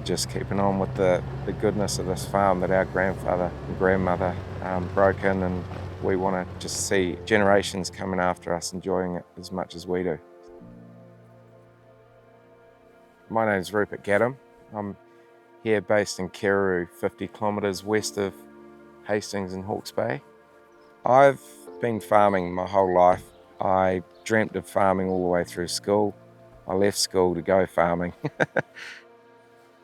just keeping on with the goodness of this farm that our grandfather and grandmother broke in, and we want to just see generations coming after us enjoying it as much as we do. My name's Rupert Gaddam. I'm here based in Kirraroo, 50 kilometres west of Hastings and Hawke's Bay. I've been farming my whole life. I dreamt of farming all the way through school. I left school to go farming.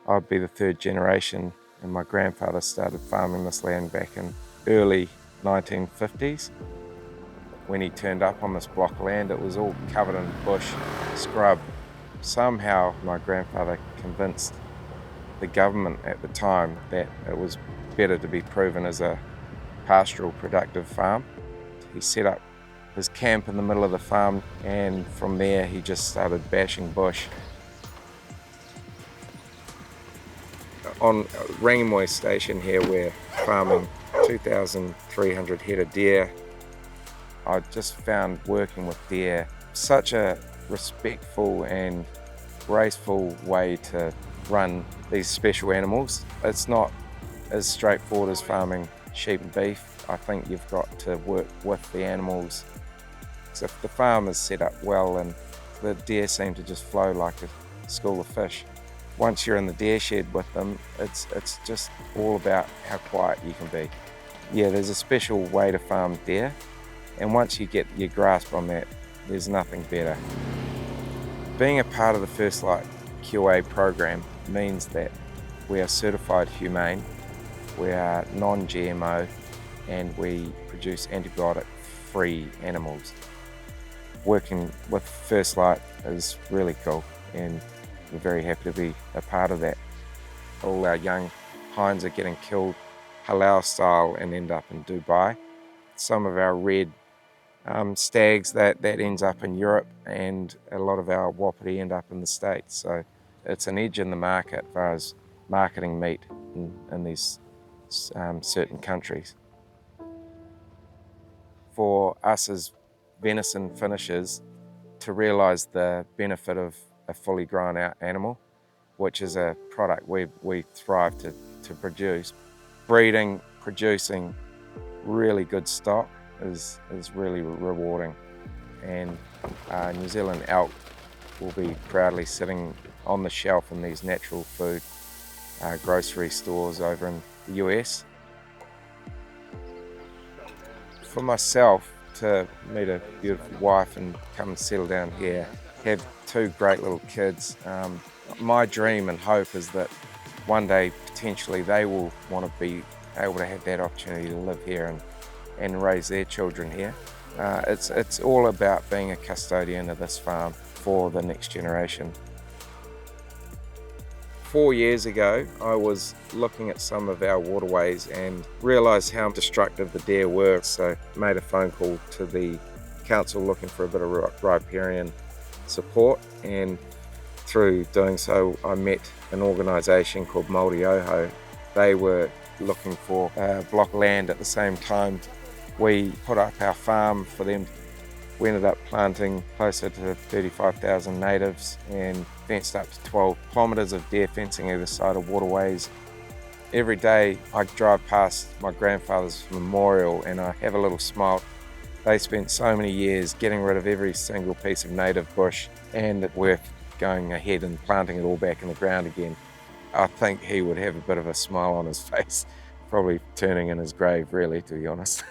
I'd be the third generation, and my grandfather started farming this land back in early 1950s. When he turned up on this block of land, it was all covered in bush, scrub. Somehow my grandfather convinced the government at the time that it was better to be proven as a pastoral productive farm. He set up his camp in the middle of the farm, and from there he just started bashing bush. On Rangamoy station here, we're farming 2,300 head of deer. I just found working with deer such a respectful and graceful way to run these special animals. It's not as straightforward as farming sheep and beef. I think you've got to work with the animals. So if the farm is set up well, and the deer seem to just flow like a school of fish. Once you're in the deer shed with them, it's just all about how quiet you can be. Yeah, there's a special way to farm deer, and once you get your grasp on that, there's nothing better. Being a part of the First Light QA program means that we are certified humane, we are non-GMO, and we produce antibiotic-free animals. Working with First Light is really cool, and we're very happy to be a part of that. All our young hinds are getting killed halal style and end up in Dubai. Some of our red stags, that ends up in Europe, and a lot of our wapiti end up in the States. So it's an edge in the market as far as marketing meat in these certain countries. For us as venison finishers to realise the benefit of a fully grown out animal, which is a product we thrive to produce. Breeding, producing really good stock is really rewarding, and New Zealand elk will be proudly sitting on the shelf in these natural food grocery stores over in the US. For myself to meet a beautiful wife and come and settle down here, have two great little kids. My dream and hope is that one day potentially they will want to be able to have that opportunity to live here and raise their children here. It's all about being a custodian of this farm for the next generation. 4 years ago, I was looking at some of our waterways and realised how destructive the deer were, so made a phone call to the council looking for a bit of riparian support, and through doing so I met an organisation called Māori-Oho. They were looking for a block of land at the same time. We put up our farm for them. We ended up planting closer to 35,000 natives and fenced up to 12 kilometres of deer fencing either side of waterways. Every day I drive past my grandfather's memorial and I have a little smile. They spent so many years getting rid of every single piece of native bush, and it's worth going ahead and planting it all back in the ground again. I think he would have a bit of a smile on his face, probably turning in his grave really, to be honest.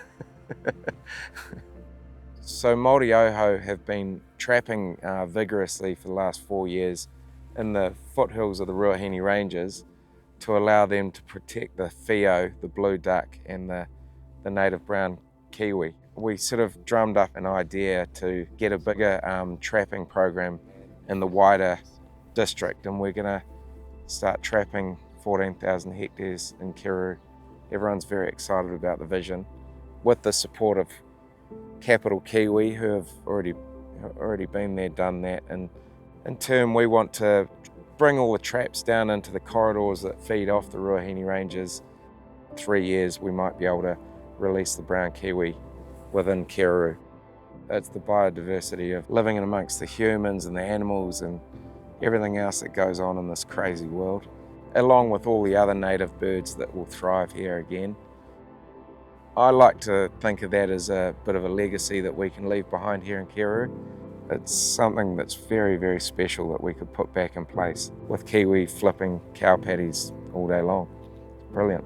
So Māori-Oho have been trapping vigorously for the last 4 years in the foothills of the Ruahine Ranges to allow them to protect the whio, the blue duck, and the native brown kiwi. We sort of drummed up an idea to get a bigger trapping program in the wider district, and we're going to start trapping 14,000 hectares in Kirraroo. Everyone's very excited about the vision, with the support of Capital Kiwi, who have already been there, done that, and in turn we want to bring all the traps down into the corridors that feed off the Ruahine Ranges. 3 years we might be able to release the brown kiwi within Kirraroo. It's the biodiversity of living in amongst the humans and the animals and everything else that goes on in this crazy world. along with all the other native birds that will thrive here again. I like to think of that as a bit of a legacy that we can leave behind here in Keru. It's something that's very, very special that we could put back in place with kiwi flipping cow patties all day long. Brilliant.